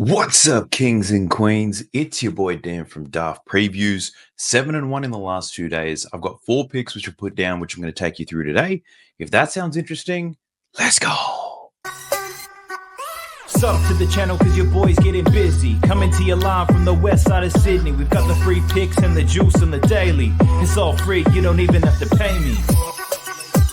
What's up, kings and queens? It's your boy Dan from Daft Previews. 7-1 in the last 2 days. I've got 4 picks which I've put down, which I'm going to take you through today. If that sounds interesting, let's go. Sub to the channel because your boy's getting busy. Coming to you live from the west side of Sydney. We've got the free picks and the juice on the daily. It's all free, you don't even have to pay me.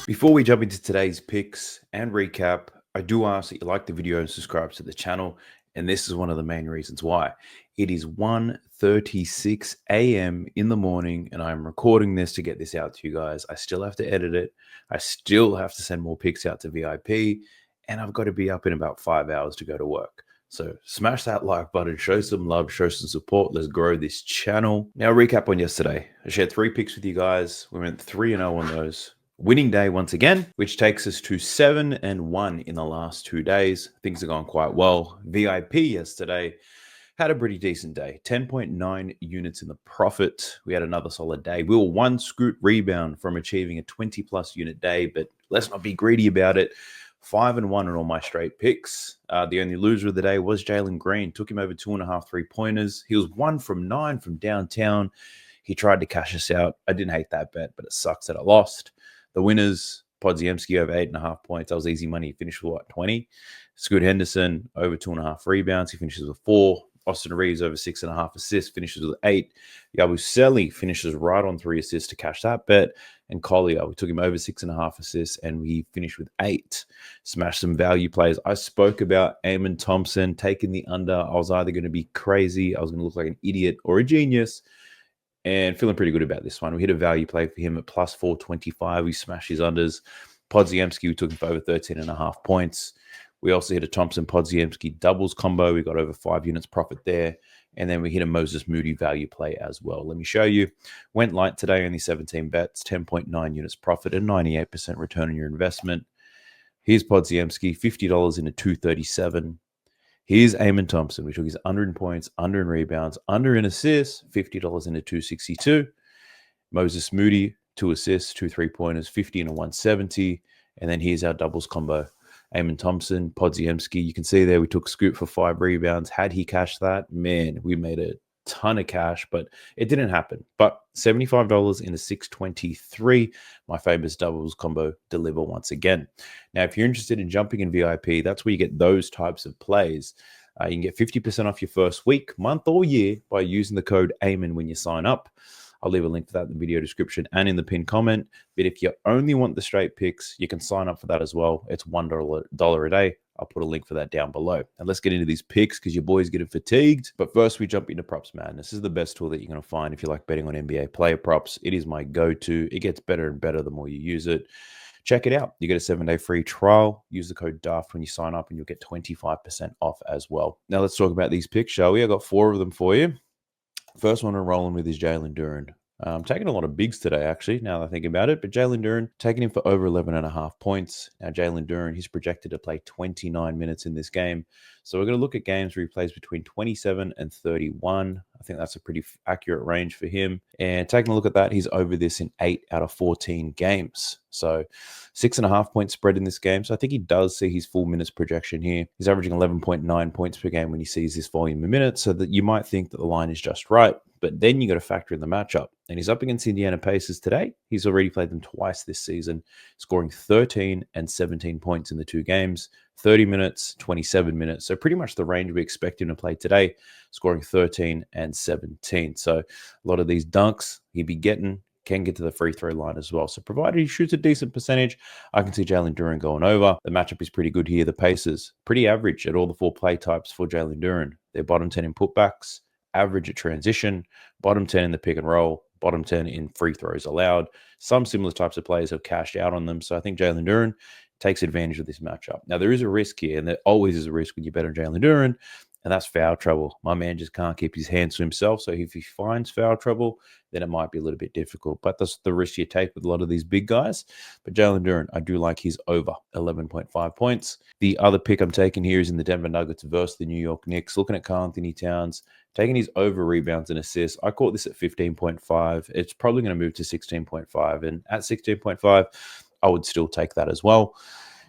Before we jump into today's picks and recap, I do ask that you like the video and subscribe to the channel. And this is one of the main reasons why. It is 1:36 a.m. in the morning, and I'm recording this to get this out to you guys. I still have to edit it. I still have to send more picks out to VIP, and I've got to be up in about 5 hours to go to work. So smash that like button, show some love, show some support. Let's grow this channel. Now, recap on yesterday. I shared 3 picks with you guys. We went 3-0 on those. Winning day once again, which takes us to 7-1 in the last 2 days. Things have gone quite well. VIP yesterday had a pretty decent day. 10.9 units in the profit. We had another solid day. We were 1 scoot rebound from achieving a 20+ unit day, but let's not be greedy about it. 5-1 on all my straight picks. The only loser of the day was Jalen Green. Took him over 2.5 3-pointers. He was 1 from 9 from downtown. He tried to cash us out. I didn't hate that bet, but it sucks that I lost. The winners, Podziemski over 8.5 points. That was easy money. He finished with 20. Scoot Henderson over 2.5 rebounds. He finishes with 4. Austin Reeves over 6.5 assists. Finishes with 8. Yabusele finishes right on 3 assists to cash that bet. And Collier, we took him over 6.5 assists and we finished with 8. Smashed some value plays. I spoke about Amon Thompson taking the under. I was either going to be crazy, I was going to look like an idiot, or a genius. And feeling pretty good about this one. We hit a value play for him at plus 425. We smashed his unders. Podziemski, we took him for over 13.5 points. We also hit a Thompson-Podziemski doubles combo. We got over 5 units profit there. And then we hit a Moses Moody value play as well. Let me show you. Went light today, only 17 bets, 10.9 units profit, and 98% return on your investment. Here's Podziemski, $50 into 237. Here's Amon Thompson. We took his under in points, under in rebounds, under in assists, $50 into 262. Moses Moody, 2 assists, 2 3-pointers, 50 into 170. And then here's our doubles combo. Amon Thompson, Podziemski. You can see there we took Scoot for 5 rebounds. Had he cashed that, man, we made a ton of cash, but it didn't happen. But $75 into 623. My famous doubles combo deliver once again. Now, if you're interested in jumping in VIP, that's where you get those types of plays. You can get 50% off your first week, month, or year by using the code AMON when you sign up. I'll leave a link for that in the video description and in the pinned comment. But if you only want the straight picks, you can sign up for that as well. It's $1 a day. I'll put a link for that down below. And let's get into these picks because your boy's getting fatigued. But first, we jump into Props Madness. This is the best tool that you're going to find if you like betting on NBA player props. It is my go-to. It gets better and better the more you use it. Check it out. You get a 7-day free trial. Use the code DAFT when you sign up and you'll get 25% off as well. Now, let's talk about these picks, shall we? I got 4 of them for you. First one I'm rolling with is Jalen Duren. I'm taking a lot of bigs today, actually, now that I think about it. But Jalen Duren, taking him for over 11.5 points. Now, Jalen Duren, he's projected to play 29 minutes in this game. So we're going to look at games where he plays between 27 and 31. I think that's a pretty accurate range for him. And taking a look at that, he's over this in 8 out of 14 games. So 6.5 point spread in this game. So I think he does see his full minutes projection here. He's averaging 11.9 points per game when he sees this volume of minutes. So that you might think that the line is just right. But then you got to factor in the matchup. And he's up against Indiana Pacers today. He's already played them twice this season, scoring 13 and 17 points in the 2 games, 30 minutes, 27 minutes. So pretty much the range we expect him to play today, scoring 13 and 17. So a lot of these dunks he'd be getting, can get to the free throw line as well. So provided he shoots a decent percentage, I can see Jalen Duren going over. The matchup is pretty good here. The Pacers, pretty average at all the 4 play types for Jalen Duren. They're bottom 10 in putbacks, average at transition, bottom 10 in the pick and roll, bottom 10 in free throws allowed. Some similar types of players have cashed out on them. So I think Jalen Duren takes advantage of this matchup. Now, there is a risk here, and there always is a risk when you bet on Jalen Duren, and that's foul trouble. My man just can't keep his hands to himself. So if he finds foul trouble, then it might be a little bit difficult. But that's the risk you take with a lot of these big guys. But Jalen Duren, I do like his over 11.5 points. The other pick I'm taking here is in the Denver Nuggets versus the New York Knicks. Looking at Karl Anthony Towns, taking his over rebounds and assists. I caught this at 15.5. It's probably going to move to 16.5. And at 16.5, I would still take that as well.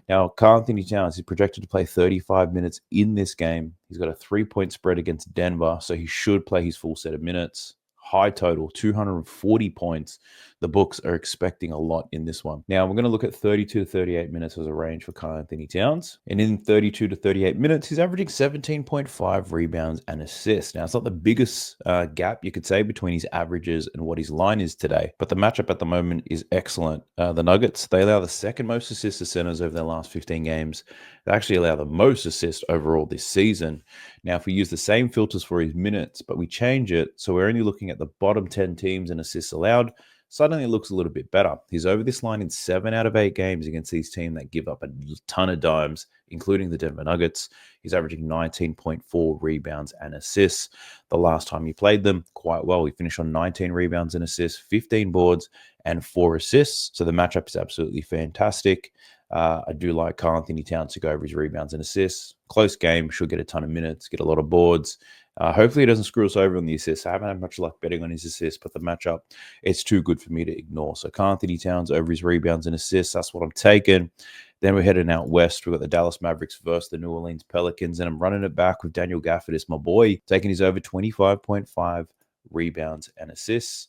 Now, Karl Anthony Towns is projected to play 35 minutes in this game. He's got a 3-point spread against Denver, so he should play his full set of minutes. High total, 240 points. The books are expecting a lot in this one. Now, we're going to look at 32 to 38 minutes as a range for Karl Anthony Towns. And in 32 to 38 minutes, he's averaging 17.5 rebounds and assists. Now, it's not the biggest gap, you could say, between his averages and what his line is today. But the matchup at the moment is excellent. The Nuggets, they allow the second most assists to centers over their last 15 games. They actually allow the most assists overall this season. Now, if we use the same filters for his minutes, but we change it, so we're only looking at the bottom 10 teams in assists allowed, suddenly it looks a little bit better. He's over this line in 7 out of 8 games against these teams that give up a ton of dimes, including the Denver Nuggets. He's averaging 19.4 rebounds and assists. The last time he played them, quite well. He finished on 19 rebounds and assists, 15 boards, and 4 assists. So the matchup is absolutely fantastic. I do like Karl Anthony Towns to go over his rebounds and assists. Close game, should get a ton of minutes, get a lot of boards. Hopefully he doesn't screw us over on the assists. I haven't had much luck betting on his assists, but the matchup, it's too good for me to ignore. So Karl Anthony Towns over his rebounds and assists, that's what I'm taking. Then we're heading out west. We've got the Dallas Mavericks versus the New Orleans Pelicans, and I'm running it back with Daniel Gafford as my boy, taking his over 25.5 rebounds and assists.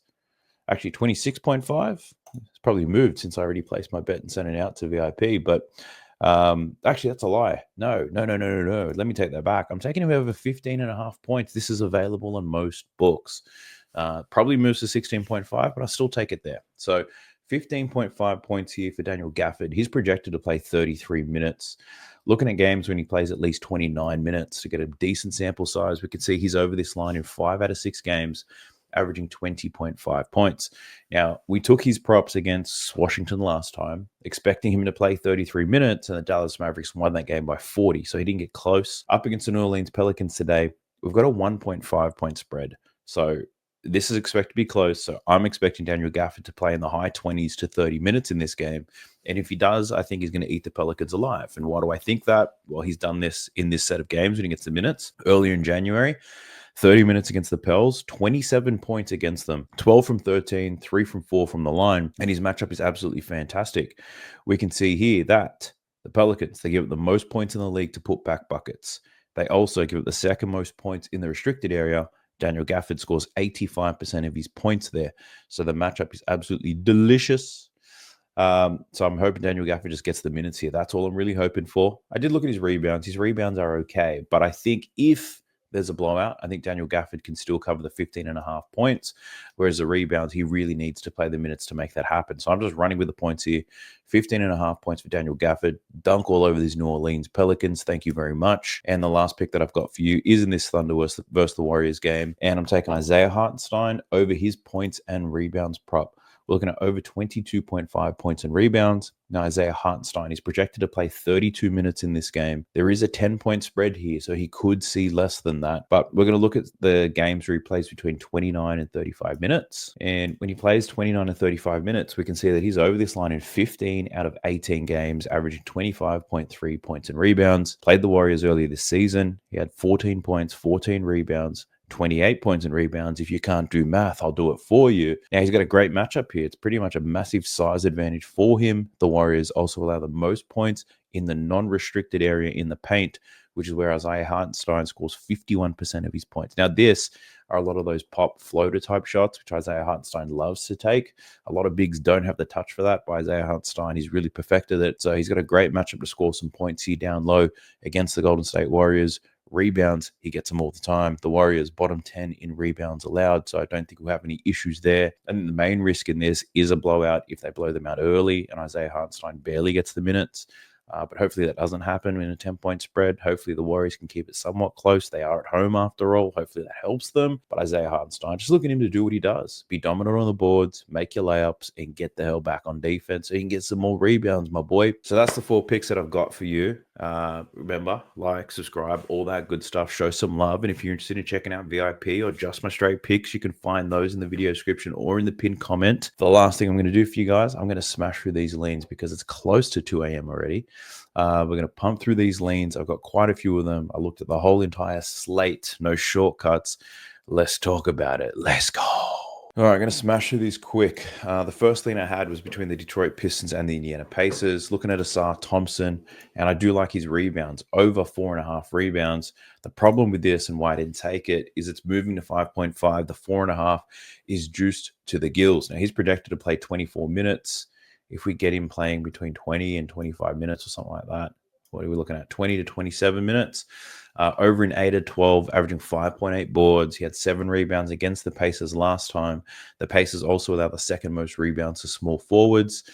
Actually, 26.5. It's probably moved since I already placed my bet and sent it out to VIP, but actually, that's a lie. No. Let me take that back. I'm taking him over 15.5 points. This is available on most books. Probably moves to 16.5, but I still take it there. So 15.5 points here for Daniel Gafford. He's projected to play 33 minutes. Looking at games when he plays at least 29 minutes to get a decent sample size, we can see he's over this line in 5 out of 6 games, averaging 20.5 points. Now, we took his props against Washington last time, expecting him to play 33 minutes, and the Dallas Mavericks won that game by 40, so he didn't get close. Up against the New Orleans Pelicans today, we've got a 1.5 point spread. So this is expected to be close, so I'm expecting Daniel Gafford to play in the high 20s to 30 minutes in this game. And if he does, I think he's going to eat the Pelicans alive. And why do I think that? Well, he's done this in this set of games when he gets the minutes earlier in January. 30 minutes against the Pels, 27 points against them, 12 from 13, 3 from 4 from the line, and his matchup is absolutely fantastic. We can see here that the Pelicans, they give it the most points in the league to put back buckets. They also give it the second most points in the restricted area. Daniel Gafford scores 85% of his points there. So the matchup is absolutely delicious. So I'm hoping Daniel Gafford just gets the minutes here. That's all I'm really hoping for. I did look at his rebounds. His rebounds are okay, but I think if there's a blowout, I think Daniel Gafford can still cover the 15.5 points, whereas the rebounds, he really needs to play the minutes to make that happen. So I'm just running with the points here. 15.5 points for Daniel Gafford. Dunk all over these New Orleans Pelicans. Thank you very much. And the last pick that I've got for you is in this Thunder versus the Warriors game. And I'm taking Isaiah Hartenstein over his points and rebounds prop. We're looking at over 22.5 points and rebounds. Now, Isaiah Hartenstein is projected to play 32 minutes in this game. There is a 10-point spread here, so he could see less than that. But we're going to look at the games where he plays between 29 and 35 minutes. And when he plays 29 and 35 minutes, we can see that he's over this line in 15 out of 18 games, averaging 25.3 points and rebounds. Played the Warriors earlier this season. He had 14 points, 14 rebounds, 28 points and rebounds. If you can't do math, I'll do it for you. Now, he's got a great matchup here. It's pretty much a massive size advantage for him. The Warriors also allow the most points in the non-restricted area in the paint, which is where Isaiah Hartenstein scores 51% of his points. Now, this are a lot of those pop floater type shots, which Isaiah Hartenstein loves to take. A lot of bigs don't have the touch for that, but Isaiah Hartenstein, he's really perfected it. So he's got a great matchup to score some points here down low against the Golden State Warriors. Rebounds, he gets them all the time. The Warriors bottom 10 in rebounds allowed, so I don't think we'll have any issues there. And the main risk in this is a blowout if they blow them out early and Isaiah Hartenstein barely gets the minutes. But hopefully that doesn't happen in a 10-point spread. Hopefully the Warriors can keep it somewhat close. They are at home after all. Hopefully that helps them. But Isaiah Hartenstein, just looking at him to do what he does. Be dominant on the boards, make your layups, and get the hell back on defense so you can get some more rebounds, my boy. So that's the 4 picks that I've got for you. Remember, like, subscribe, all that good stuff. Show some love. And if you're interested in checking out VIP or just my straight picks, you can find those in the video description or in the pinned comment. The last thing I'm going to do for you guys, I'm going to smash through these leans because it's close to 2 a.m. already. We're going to pump through these leans. I've got quite a few of them. I looked at the whole entire slate. No shortcuts. Let's talk about it. Let's go. All right, I'm going to smash through these quick. The first lean I had was between the Detroit Pistons and the Indiana Pacers. Looking at Asar Thompson, and I do like his rebounds, over 4.5 rebounds. The problem with this and why I didn't take it is it's moving to 5.5. The 4.5 is juiced to the gills. Now, he's projected to play 24 minutes. If we get him playing between 20 and 25 minutes or something like that, what are we looking at? 20 to 27 minutes. Over in 8 of 12, averaging 5.8 boards. He had 7 rebounds against the Pacers last time. The Pacers also allow the second most rebounds to small forwards.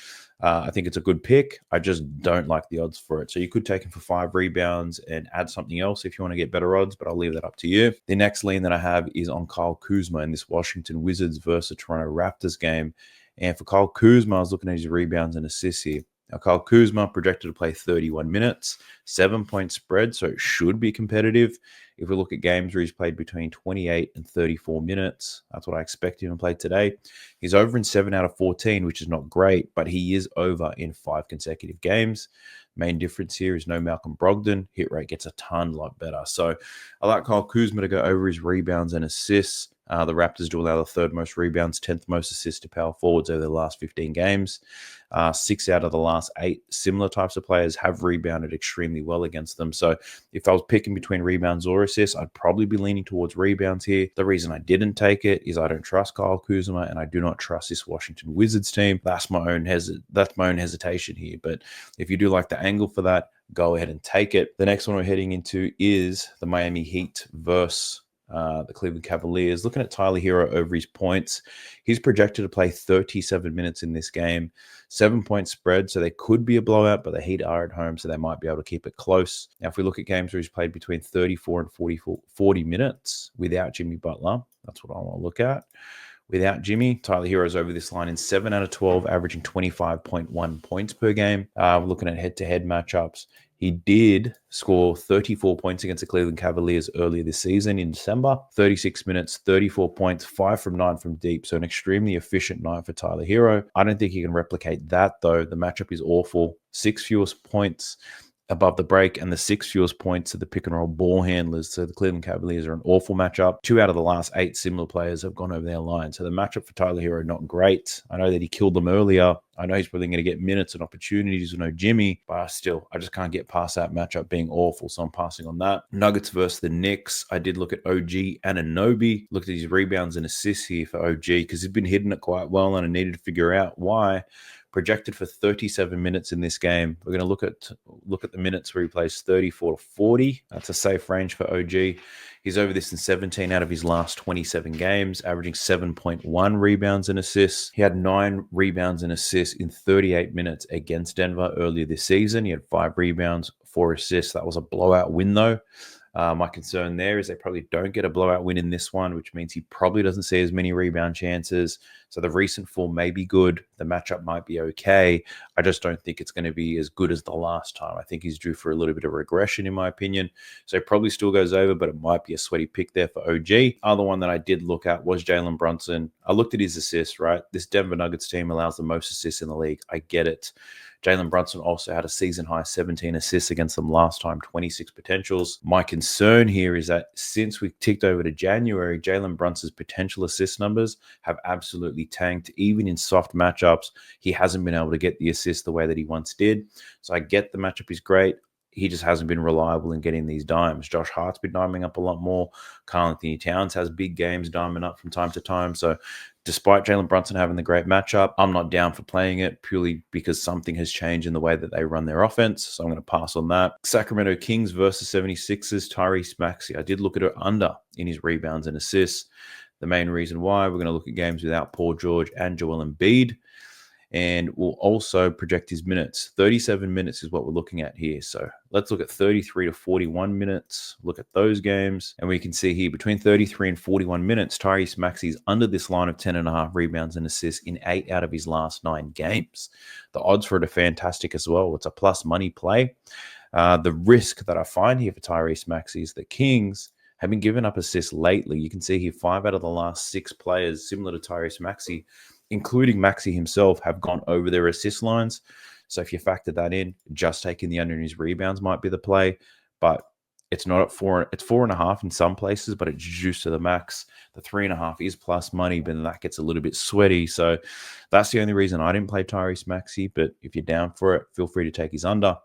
I think it's a good pick. I just don't like the odds for it. So you could take him for 5 rebounds and add something else if you want to get better odds, but I'll leave that up to you. The next lean that I have is on Kyle Kuzma in this Washington Wizards versus Toronto Raptors game. And for Kyle Kuzma, I was looking at his rebounds and assists here. Now, Kyle Kuzma projected to play 31 minutes, 7-point spread, so it should be competitive. If we look at games where he's played between 28 and 34 minutes, that's what I expect him to play today. He's over in 7 out of 14, which is not great, but he is over in 5 consecutive games. Main difference here is no Malcolm Brogdon. Hit rate gets a lot better. So I like Kyle Kuzma to go over his rebounds and assists. The Raptors do allow the 3rd most rebounds, 10th most assists to power forwards over the last 15 games. 6 out of the last 8 similar types of players have rebounded extremely well against them. So if I was picking between rebounds or assists, I'd probably be leaning towards rebounds here. The reason I didn't take it is I don't trust Kyle Kuzma and I do not trust this Washington Wizards team. That's my own hesitation here. But if you do like the angle for that, go ahead and take it. The next one we're heading into is the Miami Heat versus the Cleveland Cavaliers. Looking at Tyler Hero over his points, he's projected to play 37 minutes in this game. 7-point spread, so there could be a blowout, but the Heat are at home, so they might be able to keep it close. Now, if we look at games where he's played between 34 and 40 minutes without Jimmy Butler, that's what I want to look at. Without Jimmy, Tyler Hero's over this line in 7 out of 12, averaging 25.1 points per game. We're looking at head-to-head matchups. He did score 34 points against the Cleveland Cavaliers earlier this season in December. 36 minutes, 34 points, 5 from 9 from deep. So an extremely efficient night for Tyler Hero. I don't think he can replicate that, though. The matchup is awful. 6 fewest points above the break and the 6 fewest points to the pick and roll ball handlers. So the Cleveland Cavaliers are an awful matchup. 2 out of the last 8 similar players have gone over their line. So the matchup for Tyler Hero, not great. I know that he killed them earlier. I know he's probably going to get minutes and opportunities with no Jimmy, but I just can't get past that matchup being awful. So I'm passing on that. Nuggets versus the Knicks. I did look at OG and Anunoby. Looked at his rebounds and assists here for OG because he's been hitting it quite well and I needed to figure out why. Projected for 37 minutes in this game. We're going to look at the minutes where he plays 34 to 40. That's a safe range for OG. He's over this in 17 out of his last 27 games, averaging 7.1 rebounds and assists. He had 9 rebounds and assists in 38 minutes against Denver earlier this season. He had 5 rebounds, 4 assists. That was a blowout win, though. My concern there is they probably don't get a blowout win in this one, which means he probably doesn't see as many rebound chances. So the recent form may be good. The matchup might be okay. I just don't think it's going to be as good as the last time. I think he's due for a little bit of regression, in my opinion. So he probably still goes over, but it might be a sweaty pick there for OG. Other one that I did look at was Jalen Brunson. I looked at his assists, right? This Denver Nuggets team allows the most assists in the league. I get it. Jalen Brunson also had a season-high 17 assists against them last time, 26 potentials. My concern here is that since we ticked over to January, Jalen Brunson's potential assist numbers have absolutely tanked. Even in soft matchups, he hasn't been able to get the assist the way that he once did. So I get the matchup is great. He just hasn't been reliable in getting these dimes. Josh Hart's been diming up a lot more. Karl Anthony Towns has big games diming up from time to time. So despite Jalen Brunson having the great matchup, I'm not down for playing it purely because something has changed in the way that they run their offense. So I'm going to pass on that. Sacramento Kings versus 76ers, Tyrese Maxey. I did look at it under in his rebounds and assists. The main reason why, we're going to look at games without Paul George and Joel Embiid. And we'll also project his minutes. 37 minutes is what we're looking at here. So let's look at 33 to 41 minutes. Look at those games. And we can see here between 33 and 41 minutes, Tyrese Maxey is under this line of 10.5 rebounds and assists in 8 out of his last 9 games. The odds for it are fantastic as well. It's a plus money play. The risk that I find here for Tyrese Maxey is the Kings have been giving up assists lately. You can see here 5 out of the last 6 players similar to Tyrese Maxey, including Maxey himself, have gone over their assist lines. So if you factor that in, just taking the under in his rebounds might be the play. But It's not at 4, it's 4.5 in some places, but it's juiced to the max. The 3.5 is plus money, but then that gets a little bit sweaty. So that's the only reason I didn't play Tyrese Maxey. But if you're down for it, feel free to take his under.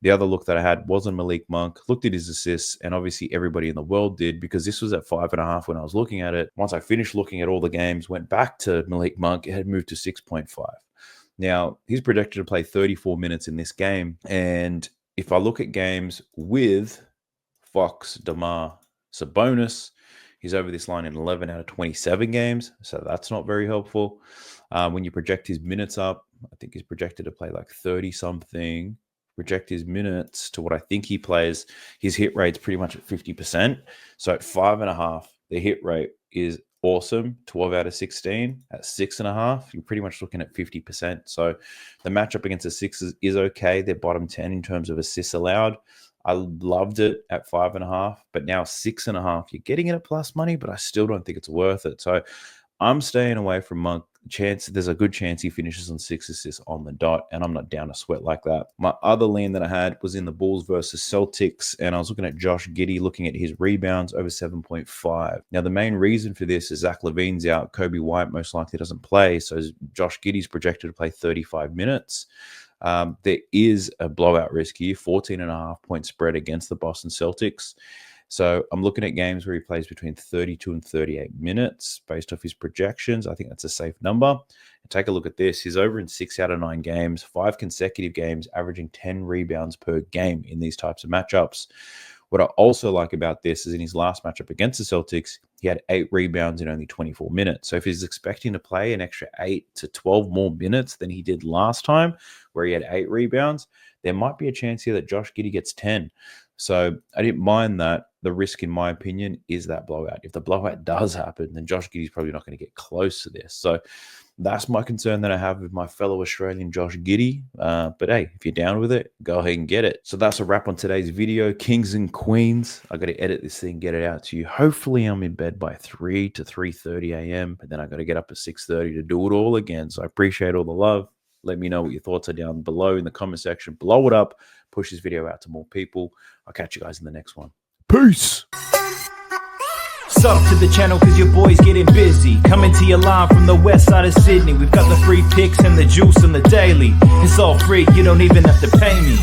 The other look that I had was on Malik Monk. Looked at his assists, and obviously everybody in the world did, because this was at 5.5 when I was looking at it. Once I finished looking at all the games, went back to Malik Monk, it had moved to 6.5. Now, he's projected to play 34 minutes in this game. And if I look at games with Fox, DeMar, Sabonis, he's over this line in 11 out of 27 games. So that's not very helpful. When you project his minutes up, I think he's projected to play like 30-something. Project his minutes to what I think he plays. His hit rate's pretty much at 50%. So at 5.5, the hit rate is awesome. 12 out of 16. At 6.5, you're pretty much looking at 50%. So the matchup against the Sixers is okay. They're bottom 10 in terms of assists allowed. I loved it at 5.5, but now 6.5, you're getting it at plus money, but I still don't think it's worth it. So I'm staying away from Monk. There's a good chance he finishes on 6 assists on the dot, and I'm not down to sweat like that. My other lean that I had was in the Bulls versus Celtics, and I was looking at Josh Giddey, looking at his rebounds over 7.5. Now, the main reason for this is Zach LaVine's out. Kobe White most likely doesn't play, so Josh Giddey's projected to play 35 minutes. There is a blowout risk here, 14.5-point spread against the Boston Celtics. So I'm looking at games where he plays between 32 and 38 minutes based off his projections. I think that's a safe number. And take a look at this. He's over in 6 out of 9 games, 5 consecutive games, averaging 10 rebounds per game in these types of matchups. What I also like about this is in his last matchup against the Celtics, he had 8 rebounds in only 24 minutes. So if he's expecting to play an extra 8 to 12 more minutes than he did last time, where he had 8 rebounds, there might be a chance here that Josh Giddey gets 10. So I didn't mind that. The risk, in my opinion, is that blowout. If the blowout does happen, then Josh Giddey's probably not going to get close to this. So that's my concern that I have with my fellow Australian Josh Giddey. But hey, if you're down with it, go ahead and get it. So that's a wrap on today's video. Kings and Queens. I got to edit this thing, get it out to you. Hopefully I'm in bed by 3 to 3:30 a.m. But then I got to get up at 6:30 to do it all again. So I appreciate all the love. Let me know what your thoughts are down below in the comment section. Blow it up. Push this video out to more people. I'll catch you guys in the next one. Peace. Sub to the channel cause your boy's getting busy. Coming to your line from the west side of Sydney. We've got the free picks and the juice and the daily. It's all free, you don't even have to pay me.